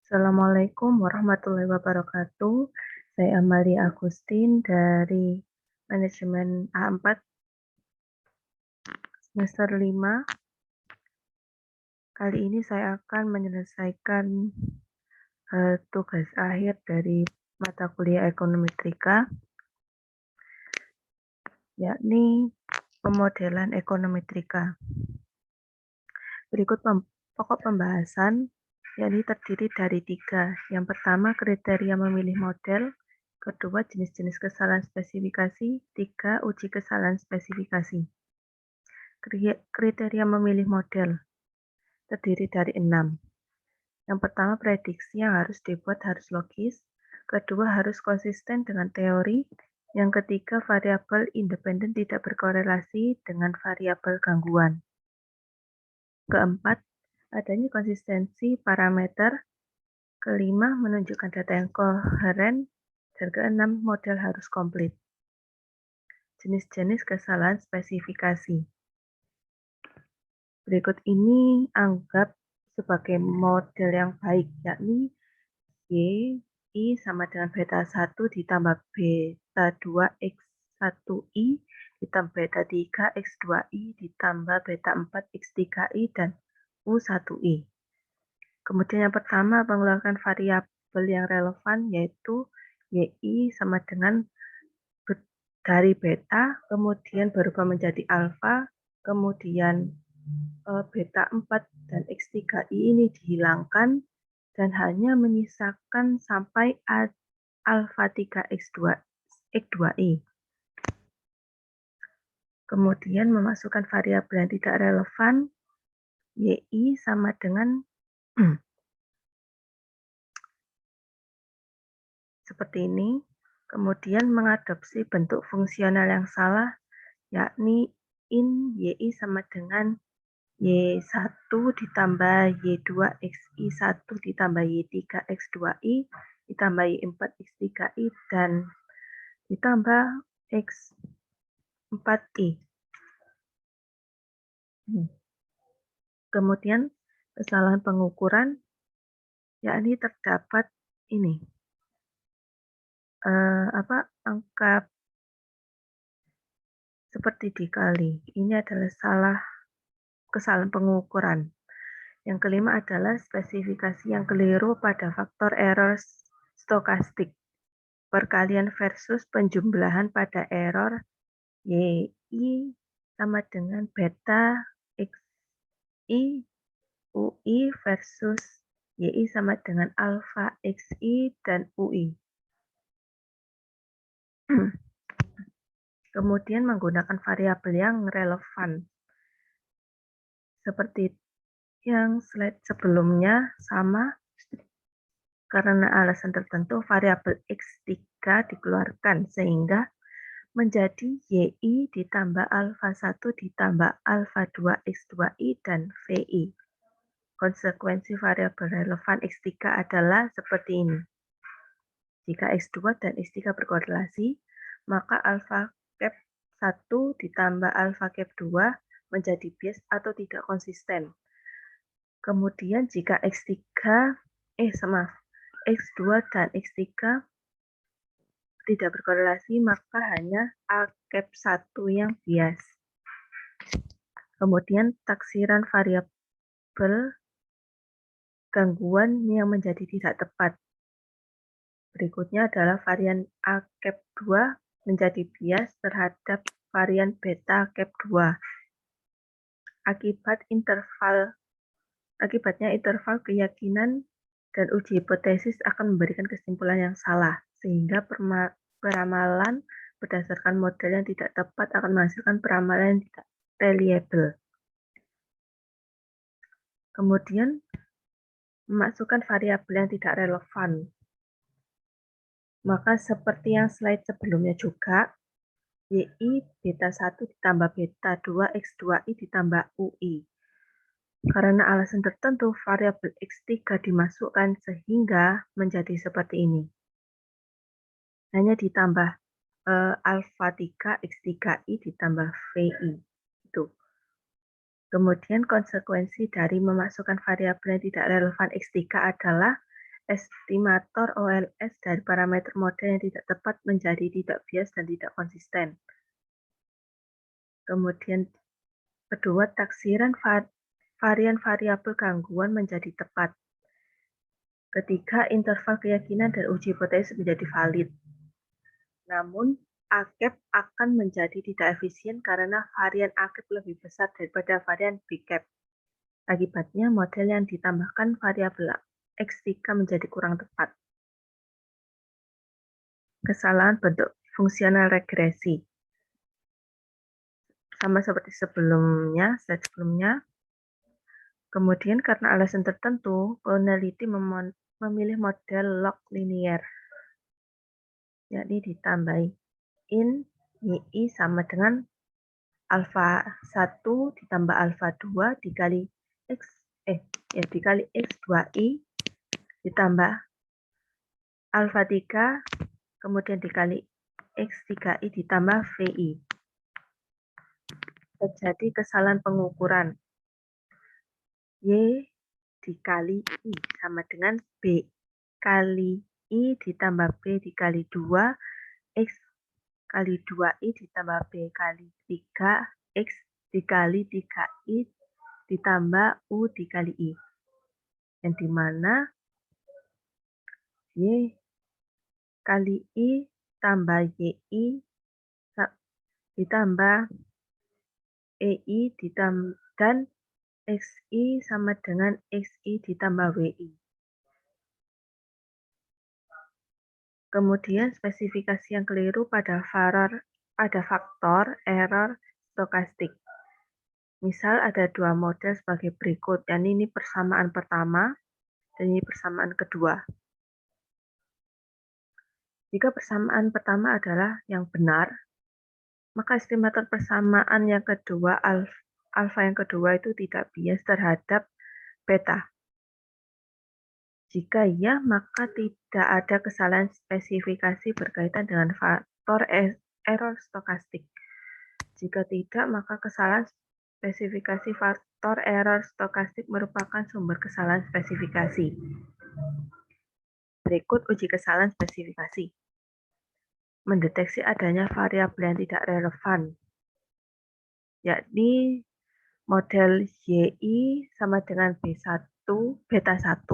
Assalamualaikum warahmatullahi wabarakatuh. Saya Amalia Agustin dari Manajemen A4 semester 5. Kali ini saya akan menyelesaikan tugas akhir dari mata kuliah ekonometrika, yakni pemodelan ekonometrika. Berikut pokok pembahasan, yakni terdiri dari 3. Yang pertama, kriteria memilih model. Kedua, jenis-jenis kesalahan spesifikasi. 3, uji kesalahan spesifikasi. Kriteria memilih model terdiri dari 6. Yang pertama, prediksi yang harus dibuat harus logis. Kedua, harus konsisten dengan teori. Yang ketiga, variabel independen tidak berkorelasi dengan variabel gangguan. Keempat, adanya konsistensi parameter. Kelima, menunjukkan data yang koheren. Dan keenam, model harus komplit. Jenis-jenis kesalahan spesifikasi. Berikut ini anggap sebagai model yang baik, yakni Y, I sama dengan beta 1 ditambah beta 2 X1I ditambah beta 3 X2I ditambah beta 4 X3I dan U1I. Kemudian yang pertama, mengeluarkan variabel yang relevan, yaitu YI sama dengan dari beta, kemudian berubah menjadi alfa, kemudian beta 4 dan X3I ini dihilangkan, dan hanya menyisakan sampai alfa 3 X2I. Kemudian memasukkan variabel yang tidak relevan, YI sama dengan seperti ini. Kemudian mengadopsi bentuk fungsional yang salah, yakni in YI sama dengan Y1 ditambah Y2 XI1 ditambah Y3 X2I ditambah Y4 X3I dan ditambah X4I. Kemudian kesalahan pengukuran, yakni terdapat ini angka seperti dikali. Ini adalah kesalahan pengukuran. Yang kelima adalah spesifikasi yang keliru pada faktor error stokastik. Perkalian versus penjumlahan pada error YI sama dengan beta XI UI versus YI sama dengan alfa XI dan UI. Kemudian menggunakan variabel yang relevan. Seperti yang slide sebelumnya sama, karena alasan tertentu variabel X3 dikeluarkan sehingga menjadi YI ditambah alfa 1 ditambah alfa 2 X2I dan VI. Konsekuensi variabel relevan X3 adalah seperti ini. Jika X2 dan X3 berkorelasi, maka alfa cap 1 ditambah alfa cap 2 menjadi bias atau tidak konsisten. Kemudian jika X2 dan X3 tidak berkorelasi, maka hanya A cap 1 yang bias. Kemudian taksiran variabel gangguan yang menjadi tidak tepat. Berikutnya adalah varian A cap 2 menjadi bias terhadap varian beta cap 2. Akibatnya interval keyakinan dan uji hipotesis akan memberikan kesimpulan yang salah, sehingga peramalan berdasarkan model yang tidak tepat akan menghasilkan peramalan yang tidak reliable. Kemudian, memasukkan variabel yang tidak relevan. Maka seperti yang slide sebelumnya juga, YI beta 1 ditambah beta 2 X2I ditambah UI. Karena alasan tertentu, variabel X3 dimasukkan sehingga menjadi seperti ini. Hanya ditambah alfa 3 X3I ditambah VI. Itu. Kemudian konsekuensi dari memasukkan variabel yang tidak relevan X3 adalah estimator OLS dari parameter model yang tidak tepat menjadi tidak bias dan tidak konsisten. Kemudian kedua, taksiran varian variabel gangguan menjadi tepat. Ketiga, interval keyakinan dan uji hipotesis menjadi valid. Namun, A-cap akan menjadi tidak efisien karena varian A-cap lebih besar daripada varian B-cap. Akibatnya, model yang ditambahkan variabel X3 menjadi kurang tepat. Kesalahan bentuk fungsional regresi. Sama seperti sebelumnya, slide sebelumnya. Kemudian karena alasan tertentu, peneliti memilih model log linier, yakni ditambahin YI sama dengan alfa 1 ditambah alfa 2 dikali X2I ditambah alfa 3 kemudian dikali X3I ditambah VI. Terjadi kesalahan pengukuran. Y dikali I sama dengan B kali I ditambah B dikali 2 X kali 2I ditambah B kali 3 X dikali 3I ditambah U dikali I. Yang dimana Y kali I tambah YI ditambah EI dan XI sama dengan XI ditambah WI. Kemudian spesifikasi yang keliru pada faktor error stokastik. Misal ada dua model sebagai berikut, dan ini persamaan pertama dan ini persamaan kedua. Jika persamaan pertama adalah yang benar, maka estimator persamaan yang kedua, alfa yang kedua itu tidak bias terhadap beta. Jika iya, maka tidak ada kesalahan spesifikasi berkaitan dengan faktor error stokastik. Jika tidak, maka kesalahan spesifikasi faktor error stokastik merupakan sumber kesalahan spesifikasi. Berikut uji kesalahan spesifikasi. Mendeteksi adanya variabel yang tidak relevan, yakni model YI sama dengan beta 1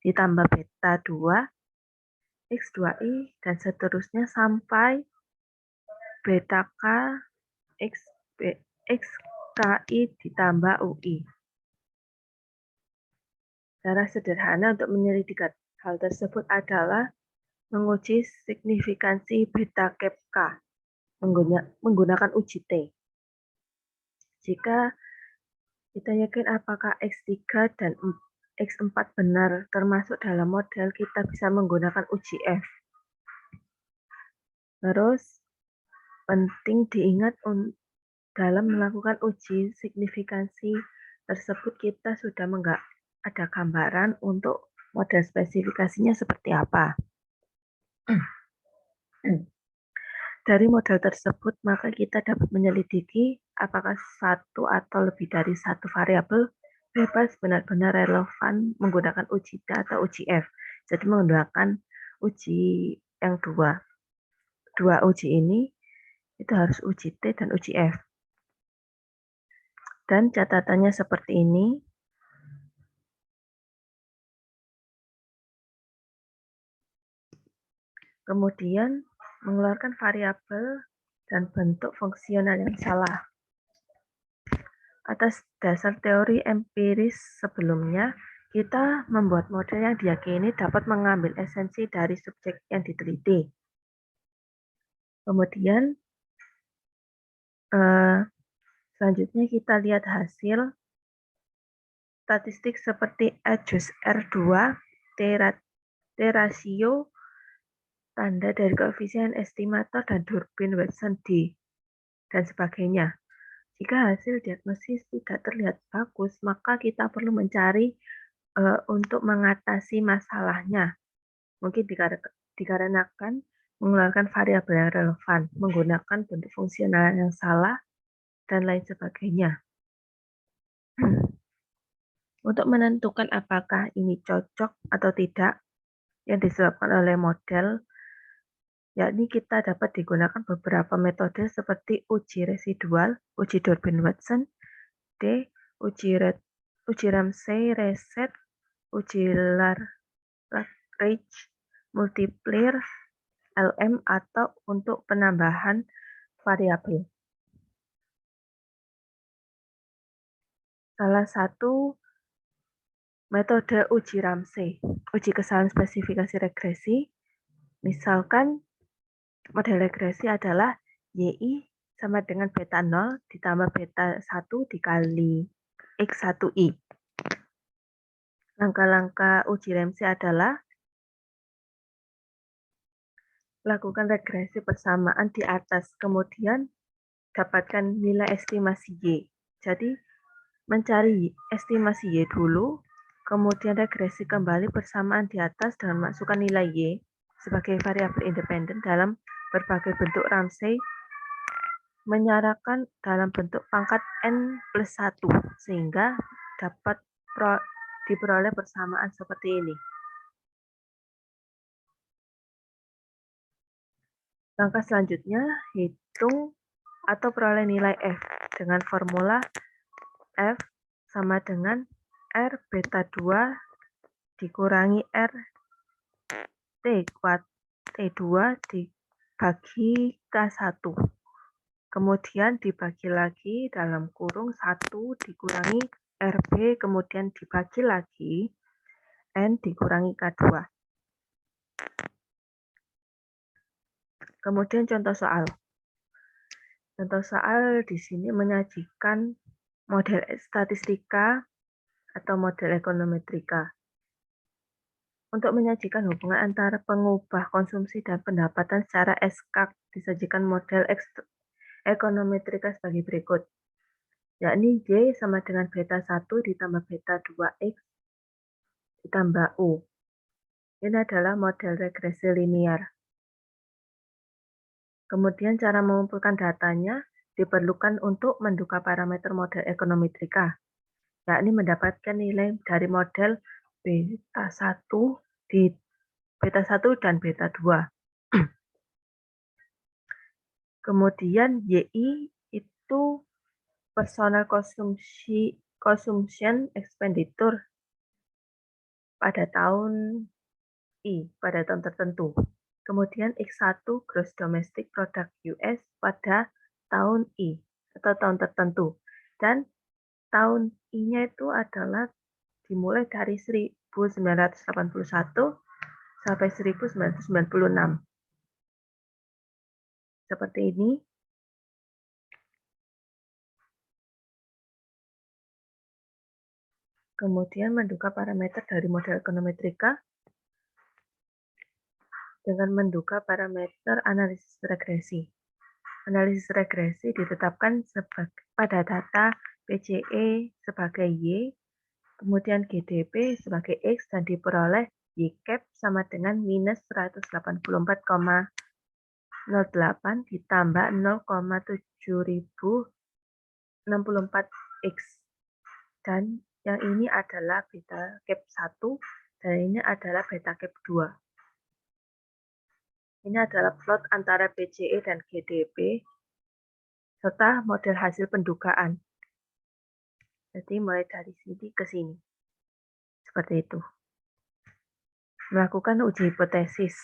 ditambah beta 2, X2I, dan seterusnya sampai beta K, XKI ditambah UI. Cara sederhana untuk menyelidiki hal tersebut adalah menguji signifikansi beta cap K menggunakan uji T. Jika kita yakin apakah X3 dan X4 benar termasuk dalam model, kita bisa menggunakan uji F. Terus, penting diingat dalam melakukan uji signifikansi tersebut kita sudah ada gambaran untuk model spesifikasinya seperti apa. Dari model tersebut, maka kita dapat menyelidiki apakah satu atau lebih dari satu variabel bebas benar-benar relevan menggunakan uji T atau uji F. Jadi menggunakan uji yang dua uji ini itu harus uji T dan uji F. Dan catatannya seperti ini. Kemudian mengeluarkan variabel dan bentuk fungsional yang salah. Atas dasar teori empiris sebelumnya, kita membuat model yang diyakini dapat mengambil esensi dari subjek yang diteliti. Kemudian, selanjutnya kita lihat hasil statistik seperti Adjust R2, T rasio, tanda dari koefisien estimator, dan Durbin-Watson D, dan sebagainya. Jika hasil diagnosis tidak terlihat bagus, maka kita perlu mencari untuk mengatasi masalahnya. Mungkin dikarenakan mengeluarkan variabel yang relevan, menggunakan bentuk fungsional yang salah, dan lain sebagainya. Untuk menentukan apakah ini cocok atau tidak, yang disebabkan oleh model, yakni kita dapat digunakan beberapa metode seperti uji residual, uji Durbin-Watson, D, uji Ramsey-Reset, uji Lagrange multiplier, LM, atau untuk penambahan variabel. Salah satu metode uji Ramsey, uji kesalahan spesifikasi regresi, misalkan model regresi adalah YI sama dengan beta 0 ditambah beta 1 dikali X1I. Langkah-langkah uji Ramsey adalah lakukan regresi persamaan di atas, kemudian dapatkan nilai estimasi Y. Jadi, mencari estimasi Y dulu, kemudian regresi kembali persamaan di atas dan masukkan nilai Y sebagai variabel independen dalam berbagai bentuk Ramsey, menyarankan dalam bentuk pangkat N plus 1, sehingga dapat diperoleh persamaan seperti ini. Langkah selanjutnya, hitung atau peroleh nilai F dengan formula F sama dengan R beta 2 dikurangi R T2 dibagi K1. Kemudian dibagi lagi dalam kurung 1 dikurangi RB, kemudian dibagi lagi N dikurangi K2. Kemudian contoh soal. Contoh soal di sini menyajikan model statistika atau model ekonometrika. Untuk menyajikan hubungan antara pengubah konsumsi dan pendapatan secara eksak, disajikan model ekonometrika sebagai berikut, yakni Y sama dengan beta 1 ditambah beta 2X ditambah U. Ini adalah model regresi linear. Kemudian cara mengumpulkan datanya diperlukan untuk menduga parameter model ekonometrika, yakni mendapatkan nilai dari model beta 1 di beta 1 dan beta 2. Kemudian YI itu personal consumption expenditure pada tahun pada tahun tertentu. Kemudian X1 gross domestic product US pada tahun atau tahun tertentu. Dan tahun I-nya itu adalah dimulai dari 1981 sampai 1996. Seperti ini. Kemudian menduga parameter dari model ekonometrika dengan menduga parameter analisis regresi. Analisis regresi ditetapkan pada data PCE sebagai Y, kemudian GDP sebagai X, dan diperoleh Y cap sama dengan minus 184,08 ditambah 0,7064X. Dan yang ini adalah beta cap 1, dan ini adalah beta cap 2. Ini adalah plot antara PCE dan GDP, serta model hasil pendugaan. Jadi mulai dari sini ke sini. Seperti itu. Melakukan uji hipotesis.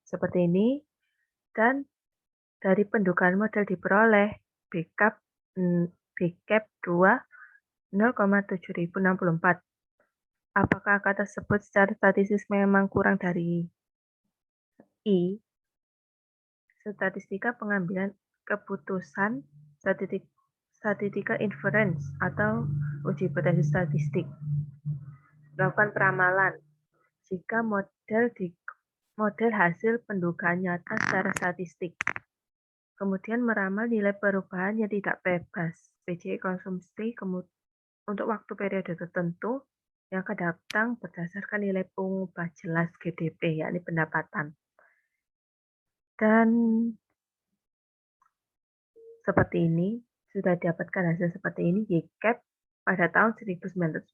Seperti ini. Dan dari pendugaan model diperoleh Bcap 2 0,7064. Apakah angka tersebut secara statistis memang kurang dari I? Statistika pengambilan keputusan, statistika inference atau uji hipotesis statistik. Melakukan peramalan jika model hasil pendugaan nyata secara statistik. Kemudian meramal nilai perubahan yang tidak bebas PCE konsumsi untuk waktu periode tertentu yang akan datang berdasarkan nilai pengubah jelas GDP, yakni pendapatan. Dan seperti ini, sudah dapatkan hasil seperti ini, Y cap pada tahun 1997,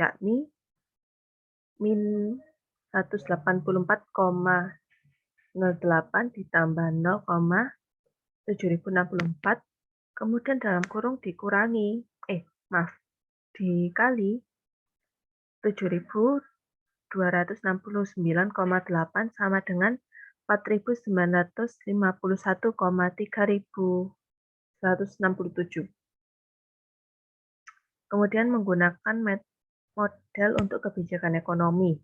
yakni min 184,08 ditambah 0,7064, kemudian dalam kurung dikali 7.269,8 sama dengan 4.951,3167. Kemudian menggunakan model untuk kebijakan ekonomi.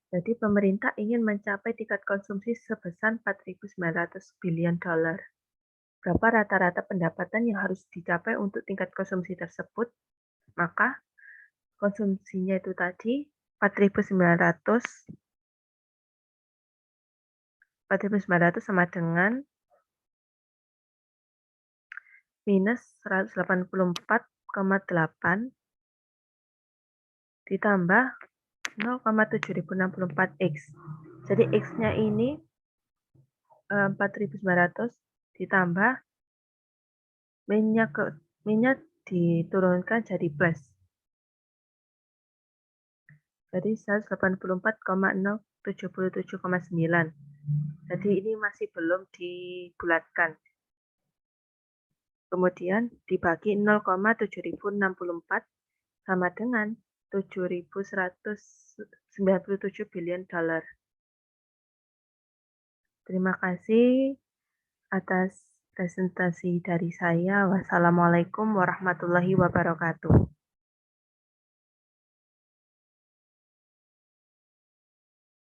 Jadi pemerintah ingin mencapai tingkat konsumsi sebesar 4.900 billion dolar. Berapa rata-rata pendapatan yang harus dicapai untuk tingkat konsumsi tersebut? Maka konsumsinya itu tadi 4.900 sama dengan minus 184,8 ditambah 0,7064 X. Jadi X-nya ini 4.900 ditambah minyak diturunkan jadi plus. Jadi 184,077,9. Jadi ini masih belum dibulatkan. Kemudian dibagi 0,7064 sama dengan 7.197 billion dolar. Terima kasih atas presentasi dari saya. Wassalamualaikum warahmatullahi wabarakatuh.